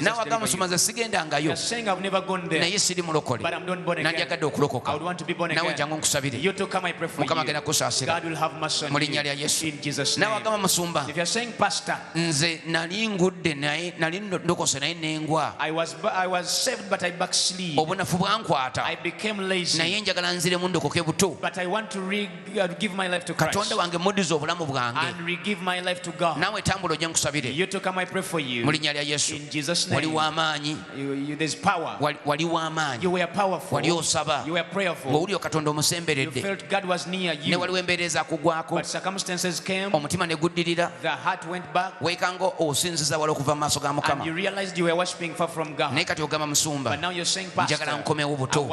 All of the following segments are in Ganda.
nawe agamba Musumba nze sigendangayo naye siri mulokole nandyagadde okulokoka nawe jangu nkusabire Mukama agenda kusaasira mu linnya lya Yesu. Nawe agamba Musumba nze nali ngudde naye nali ndokose naye nengwa obunafu bwankwata naye njagala nziremu ndokoke buto Katonda wange muddiza obulamu bwange nawe tambula ojja nkusabire mu linnya lya Yesu. Wali w'amaanyi wali w'amaanyi wali osaba ng'owulira Katonda omusemberedde ne waliwo embeera ezakugwako omutima ne guddirira weekanga osinziza wala okuva mu maaso ga Mukama naye kati ogamba Musumba njagala nkomewo buto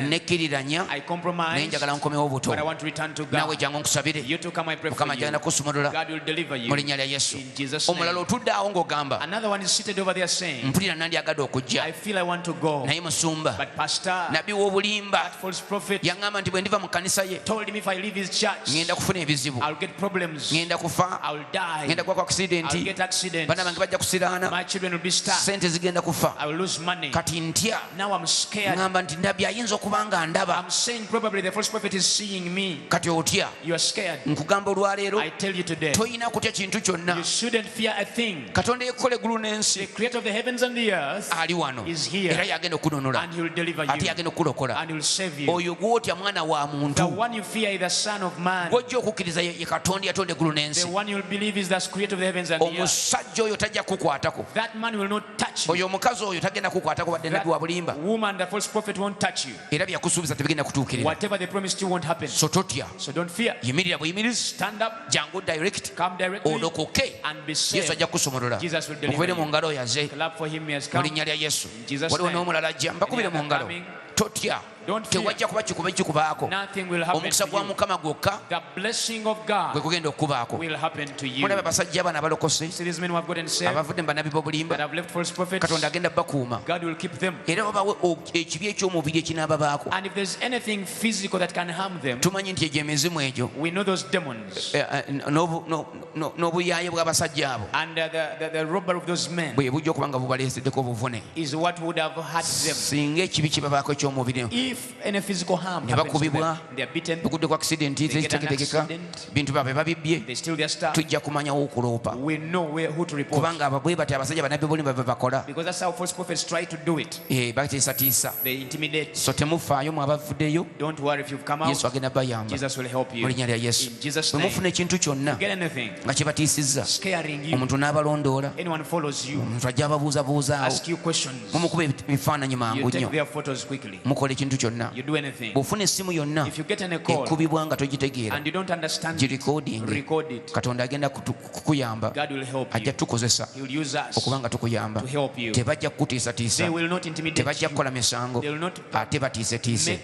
nekkiriranya naye njagala nkomewo buto nawe jangu nkusabire Mukama agenda kusumulula mu linnya lya Yesu. Omulala otudde awo ng'ogamba mpulira nandyagadde okujja naye Musumba nabbi w'obulimba yaŋŋamba nti bwe ndiva mu kkanisa ye ŋŋenda kufuna ebizibu ŋŋenda kufa ŋŋenda kuba ku aksidenti baana bange bajja kusiraana sente zigenda kufa kati ntya ŋŋamba nti ndabbi ayinza okuba nga ndaba kati otya nkugamba olwaleero toyina kutya kintu kyonna Katonda yekola eggulu n'ensi ali wano era yagenda okukununula ate yagenda okukulokola oyo gw'otya mwana wa muntu gw'ojja okukkiriza ye Katonda yatonda eggulu n'ensi omusajja oyo tajja kukwatako oyo omukazi oyo tagenda kukwatako wadde nabbi wa bulimba era byakusuubiza tebigenda kutuukirira so totya yimirira buyimirizi jangu direct olokoke Yesu ajja kusumulula mukubire mu ngalo yaze mu linnya lya Yesu. Waliwo n'omulala ajja mbakubire mu ngalo totya tewajja kuba kikubaako omukisa gwa Mukama gwokka gwe kugenda okubaako. Mulaba abasajja bano abalokose abavudde mu bannabbi b'obulimba Katonda agenda bakuuma era babawe ekibi eky'omubiri ekinaababaako tumanyi nti egyo emizimu egyo n'obuyaaye bw'abasajja abo bwe bujja okuba nga bubaleeseddeko obuvune singa ekibi kibabaako eky'omubiri ne bakubibwa bagudde ku aksidenti ezitegerekeka bintu byabwe babibbye tujja kumanyawo okuloopa kubanga abo bwe bati abasajja bannabbi b'obulimba bwe bakola bateesatiisa so temufaayo mwe abavuddeyo Yesu agenda bayamba mu linnya lya Yesu. Bwe mufuna ekintu kyonna nga kibatiisizza omuntu n'abalondoola omuntu ajja ababuuzabuuzaawo mumukuba ebifaananyi mangu nnyo mukola ekintu kyonna bw'ofuna essimu yonna ekubibwa nga togitegeera girikoodinge Katonda agenda kukuyamba ajja tukozesa okuba nga tukuyamba tebajja kukutiisatiisa tebajja kukola misango ate batiisetiise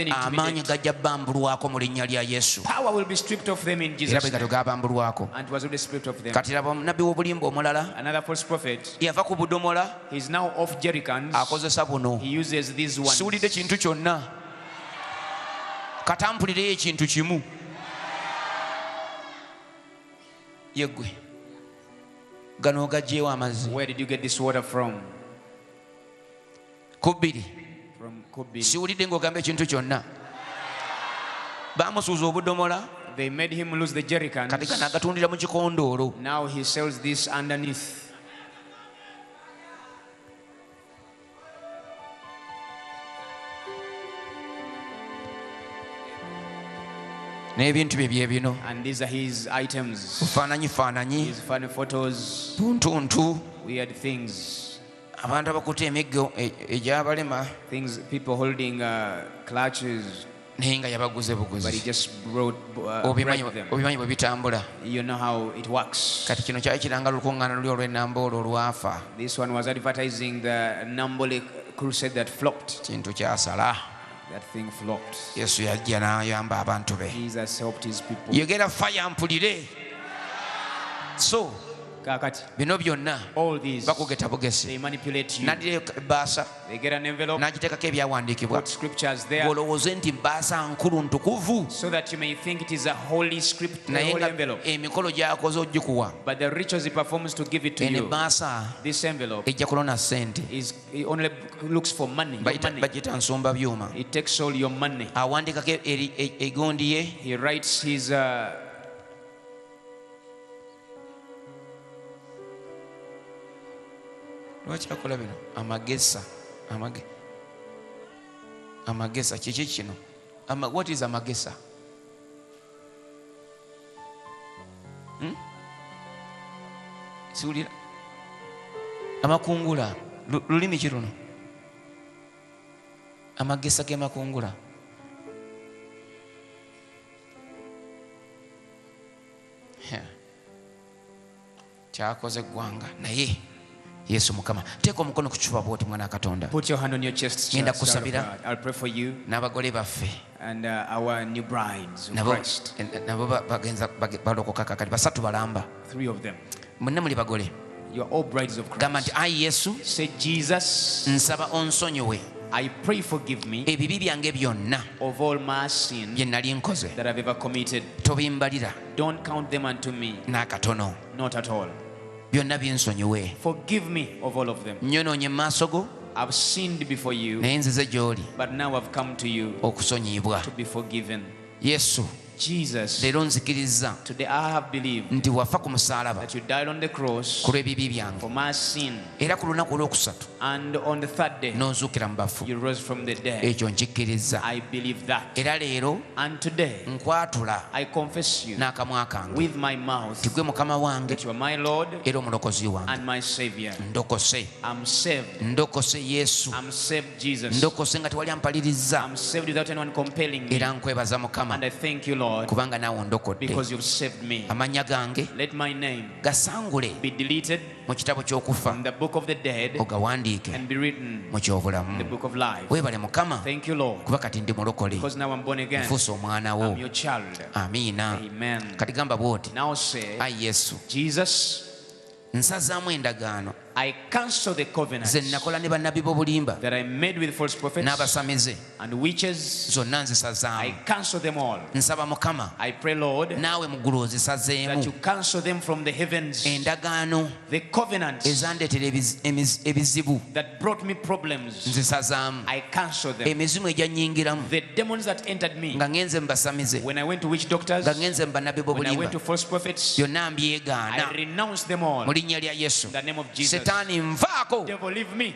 amaanyi gajja bambulwako mu linnya lya Yesu era bwe gato gabambulwako. Kati laba omunabbi w'obulimba omulala yava ku budomola akozesa buno siwulidde kintu kyonna katampulireyo ekintu kimu yeggwe gano ogagyewo amazzi kubbiri siwulidde ng'ogamba ekintu kyonna bamusuuza obudomola They made him lose the jerrycans. kati gano agatundira mu kikondoolo Now he sells this underneath. n'ebintu bye bye bino And these are his items. bufaananyi His funny photos, tuntuntu weird things. abantu abakuta emiggo egyabalema Things, people holding clutches, naye nga yabaguze but he buguzi just brought them. obimanyi bwe bitambula. You know how it works. Kati kino kyali kiranga lukuŋŋaana luli olw'ennamboolo olwafa. This one was advertising the Nambole crusade that flopped. Kintu kyasala. That thing flopped. Yesu yajja n'ayamba abantu be. Jesus helped his people. Yogera faya mpulire. So bino byonna bakugeta bugesi nadira ebbaasa n'agiteekako ebyawandiikibwa olowooze nti mbaasa nkulu ntukuvu naye nga emikolo gy'akoze ogikuwa eno ebbaasa ejja kulona ssente bagita nsumba byuma awandiikako egondi ye lwaki akola bino amagesa kiki kino what is amagesa siwulira amakungula lulimi ki luno amagesa g'emakungula kyakoze eggwanga naye Yesu mukama teeka omukono ku kifuba bw'oti mwana wa Katonda ngenda kusabira n'abagole baffe nabo bagenza balokoka kakati basatu balamba mwenna muli bagole gamba nti ayi Yesu nsaba onsonyiwe I pray forgive me ebibi byange byonna of all my sin bye nali nkoze that I've ever committed. tobimbalira Don't count them unto me. n'akatono Not at all. byonna binsonyiwe Forgive me of all of them. nyonoonye mu maaso go I've sinned before you, naye nzize gy'oli but now I've come to you okusonyiyibwa. to be forgiven. Yesu Jesus, leero nzikiriza today I have believed nti wafa ku musaalaba that you died on the cross ku lw'ebibi byange for my sin, era ku lunaku olwokusatu and on the third day n'ozuukira mu bafu. you rose from the dead. Ekyo nkikkiriza I believe that. era leero And today nkwatula I confess you n'akamwa kange with my mouth ti gwe mukama wange that you are my Lord era omulokozi wange. and my Savior. ndokose I'm saved. ndokose Yesu I'm saved, Jesus. ndokose nga tewali ampaliriza I'm saved without anyone compelling me. era nkwebaza mukama And I thank you, Lord, kubanga naawe ondokodde. because you've saved me. Amannya gange Let my name gasangule be deleted mu kitabo ky'okufa from the book of the dead ogawandiike and be written mu in the ky'obulamu. book of life. Weebale mukama Thank you, Lord, kuba kati ndi mulokole because now I'm born again. nfuuse omwana wo. I'm your child. Amiina. Amen. Kati gamba bw'oti Now say, ayi Yesu Jesus, nsazaamu endagaano I cancel the covenants ze nakola ne bannabbi b'obulimba that I made with false prophets n'abasamize and witches. zonna I nzisazaamu. cancel them all. Nsaba mukama I pray, Lord, naawe mu ggulu that you ozisazeemu cancel them from the heavens. endagaano The covenants ezandeetera ebizibu that brought me problems, nzisazaamu. I cancel them. emizimu egyannyingiramu The demons that entered me nga ngenze mu basamize when I went to witch doctors, nga ngenze mu bannabbi when I went b'obulimba to false prophets, byonna mbyegaana I renounce them all. mu linnya lya Yesu. In the name of Jesus. Setaani nvaako, Devil, leave me.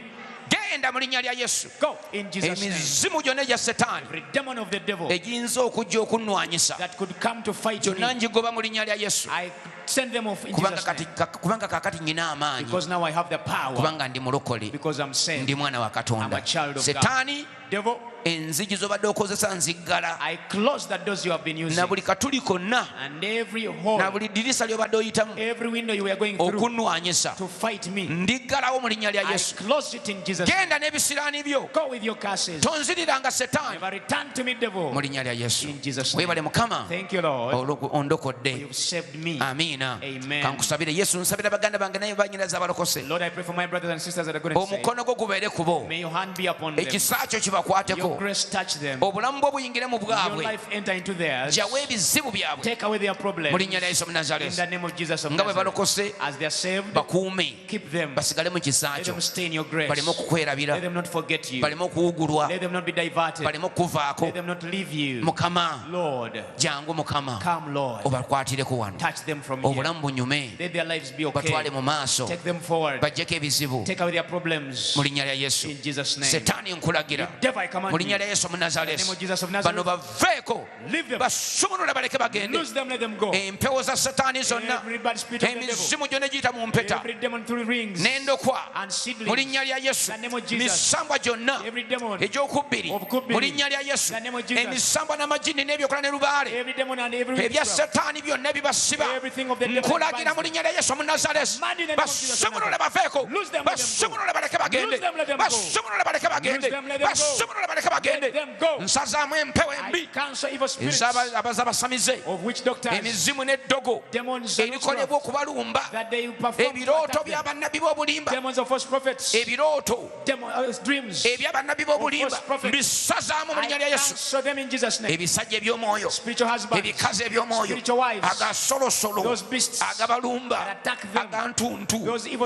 genda mu linnya lya Yesu. Go in Jesus' name. Emizimu gyonna egya Setaani Every demon of the devil egiyinza okujja okunnwanyisa that could come to fight me, gyonna ngigoba mu linnya lya Yesu. I send them off in kubanga Jesus' name. kubanga kaakati nyina amaanyi, Because now I have the power. kubanga ndi mulokole, Because I'm saved. ndi mwana wa I'm Katonda. a child of God. Setaani, Devil, enzigi z'obadde okozesa nziggala, I close the doors you have been using. na buli katuli konna And every hole, na buli ddirisa ly'obadde oyitamu every window you were going through okunnwanyisa, to fight me, ndiggalawo mu linnya lya I Yesu. close it in Jesus' name. Genda n'ebisiraani byo, Go with your curses. tonziriranga Setaani Never return to me, devil. mu linnya lya Yesu. In Jesus' name. Weebale mukama Thank you, Lord. ondokodde. You've saved me. Amiina. Amen. Kankusabire Yesu, nsabira baganda bange naye banyiraza abalokose, Lord, I pray for my brothers and sisters that are going to say, omukono gwo gubeere ku bo, may your hand be upon them. ekisa kyo Your kibakwateko, grace touch them. obulamu bwo buyingire mu Your bwabwe, life enter into theirs. gyawo ebizibu byabwe Take away their mu problems. linnya lya Yesu In the Omunnazaaleesi. name of Jesus of nga bwe Nazareth. balokose As they are saved, bakuume, keep them. basigale mu kisa Let kyo, them stay in your grace. baleme okukwerabira, Let them not forget you. baleme okuwugulwa, Let them not be diverted. baleme okuvaako. Let them not leave you. Mukama, Lord, jangu Mukama, come, Lord. obakwatireko wano, Touch them from here. obulamu bunyume, Let their lives be okay. batwale mu maaso, Take them forward. baggyeko ebizibu Take away their problems. mu linnya lya Yesu. In Jesus' name. Setaani nkulagira Devil, I command mu you. linnya lya Yesu In the name Omunnazaaleesi, of Jesus of Nazareth. bano baveeko, Leave them. basumulule baleke bagende. Lose them, let them go. Empewo za Setaani zonna, Every bad spirit of the devil. emizimu gyonna egiyita mu mpeta, Every demon through rings n'endokwa and mu seedlings. linnya lya Yesu. In the name of Jesus. Misambwa gyonna Every demon egy'okubbiri of kubbiri. mu linnya lya Yesu. In the name of Jesus. Emisambwa n'amagini n'ebyokola ne lubaale Every demon and every ebya witchcraft. Setaani byonna ebibasiba, Everything of the devil nkulagira mu binds linnya lya Yesu Omunnazaaleesi, Command in the name of Jesus of basumulule Nazareth. baveeko, Lose them, let them go. basumulule baleke bagende basumulula baleke bagende basumulula baleke bagende nsazaamu empewo embi abaza basamize emizimu n'eddogo ebikolebwa okubalumba ebirooto by'abannabbi b'obulimba ebirooto eby'abannabbi b'obulimba bisazaamu mu linnya lya Yesu ebisajja eby'omwoyo ebikazi eby'omwoyo agasolosolo agabalumba agantuntu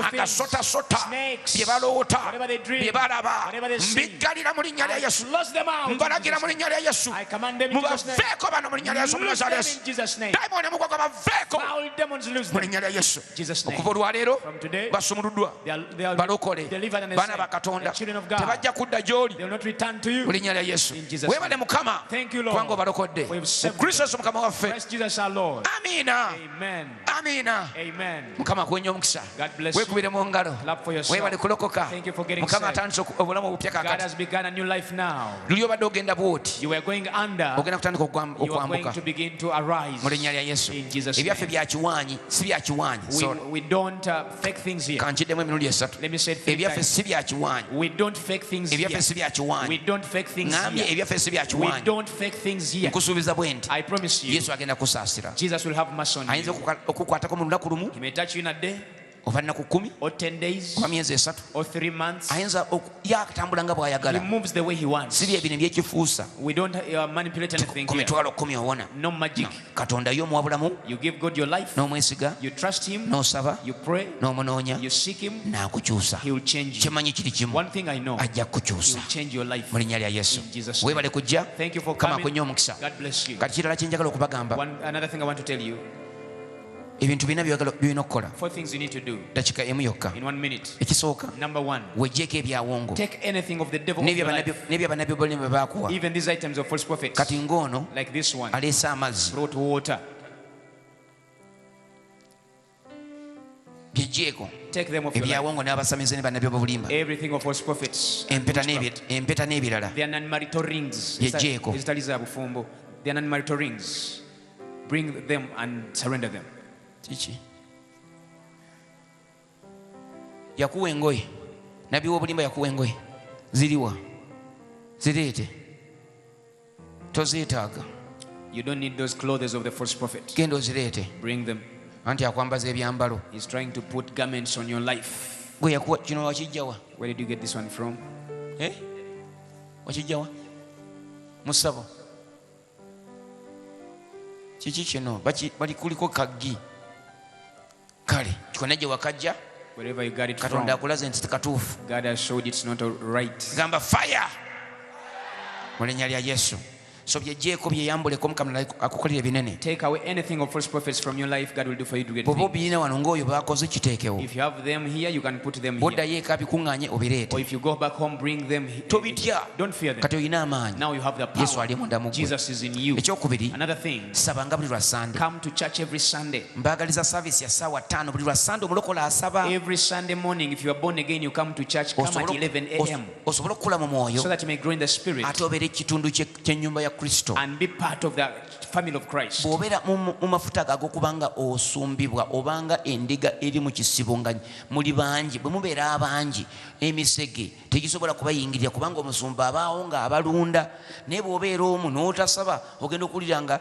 agasotasota bye baloota bye balaba mbiggalira mu linnya lya Yesu mbalagira mu linnya lya Yesu mubaveeko bano mu linnya lya Yesu dayimooni mugwaga baveeko mu linnya lya Yesu okuva olwaleero basumuluddwa balokole baana ba Katonda tebajja kudda gy'oli mu linnya lya Yesu weebale Mukama kubanga obalokodde mu Kristo Yesu Mukama waffe amiina amiina Mukama akuwenye omukisa weekubire mu ngalo weebale kulokoka Mukama atandise obulamu obupya kakati luli obadde ogenda bwoti ogenda kutandika okwambuka mu linnya lya Yesu ebyaffe byakiwaanyi si byakiwaanyi kankiddemu emirundi esatu ebyaffe si byakiwaanyi ebyaffe si byakiwaanyi ngambye ebyaffe si byakiwaanyi nkusuubiza bwe nti Yesu agenda kusaasira ayinza okukwatako mu lunaku lumu oba nnaku 10 oba myezi 3 ayinza yakatambula nga bw'ayagala si byebino ebyekifuusa ku mitwalo 10 owona Katonda yo omuwa bulamu n'omwesiga n'osaba n'omunoonya n'akukyusa kyemanyi kiri kimu ajja kukyusa mu linnya lya Yesu weebale kujja Mukama akuwenye omukisa kati kirala kyenjagala okubagamba ebintu bina byolina okukola dakika emu yokka ekisooka weggyeko ebyawongo n'ebyabannabbi b'obulimba baakuwa kati ng'ono aleese amazzi byeggyeko ebyawongo n'abasamize ne bannabbi b'obulimba empeta n'ebirala byeggyeko bring them and surrender them. Kiki yakuwa engoye nabbi w'obulimba yakuwa engoye ziriwa zireete tozeetaaga. You don't need those clothes of the false prophet. Genda ozireete. Bring them. Anti akwambaza ebyambalo. He's trying to put garments on your life. Gwe yakuwa kino wakijjawa? Where did you get this one from? Wakijjawa? Musabo. Kiki kino bali kuliko kaggi. Kale kikona gye wakajja. Wherever you got it from. Katonda akulaze nti katuufu. God has showed it's not right. Gamba fire. Mu linnya lya Yesu. So byeggyeko byeyambuleko Mukama akukolera binene. Take away anything of false prophets from your life, God will do for you to get things. Bobi wano ng'oyo baakoze kiteekewo. If you have them here, you can put them here. Boddayo eka bikuŋŋaanye obireete. Or if you go back home, bring them here. Tobitya. Don't fear them. Kati olina amaanyi. Now you have the power. Yesu ali munda mu ggwe. Jesus is in you. Ekyokubiri. Another thing. Sabanga buli lwa Sunday. Come to church every Sunday. Mbaagaliza service ya ssaawa 5 buli lwa Sunday omulokole asaba. Every Sunday morning, if you are born again, you come to church. Come at 11 a.m. Osobola okukula mu mwoyo. So that you may grow in the spirit. Ate obeere ekitundu ky'ennyumba ya Kristo. And be part of the family of Christ. Bw'obeera mu mafuta ag'okubanga osumbibwa obanga endiga eri mu kisibo nga muli bangi bwe mubeera abangi emisege tegisobola kubayingirira kubanga omusumba abaawo nga abalunda naye bw'obeera omu n'otasaba ogenda okuwulira nga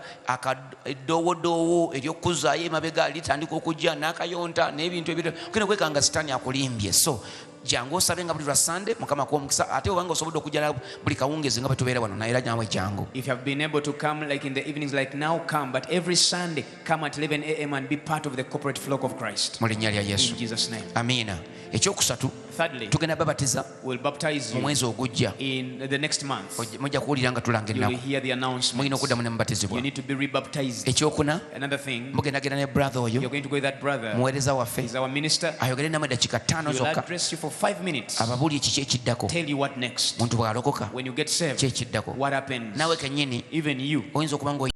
eddowodoowo ery'okuzaayo emabega litandika okujja n'akayonta n'ebintu ebirala ogenda okwekanga sitaani akulimbye. So jangu osabe nga buli lwa Sunday Mukama akuwa omukisa ate obanga osobodde okujja buli kawungezi nga bwe tubeera wano naye era nyawe jangu. If you have been able to come like in the evenings like now, come, but every Sunday come at 11 a.m. and be part of the corporate flock of Christ. Mu linnya lya Yesu. In Jesus' name. Amiina. Ekyokusatu. Thirdly, tugenda babatiza. We'll baptize you mu mwezi ogujja. In the next month. Mujja kuwulira nga tulanga ennaku. You will hear the announcement. Muyina okuddamu ne mubatizibwa. You need to be rebaptized. Ekyokuna. Another thing. Mugendagenda ne brother oyo. You're going to go with that brother. Muweereza waffe. He's our minister. Ayogere nammwe eddakiika 5 zokka. He'll address you for 5 minutes. Ababuli ekiki ekiddako. Tell you what next. Muntu bw'alokoka. When you get saved. Kye kiddako. What happens? Naawe kennyini. Even you. Oyinza okuba nga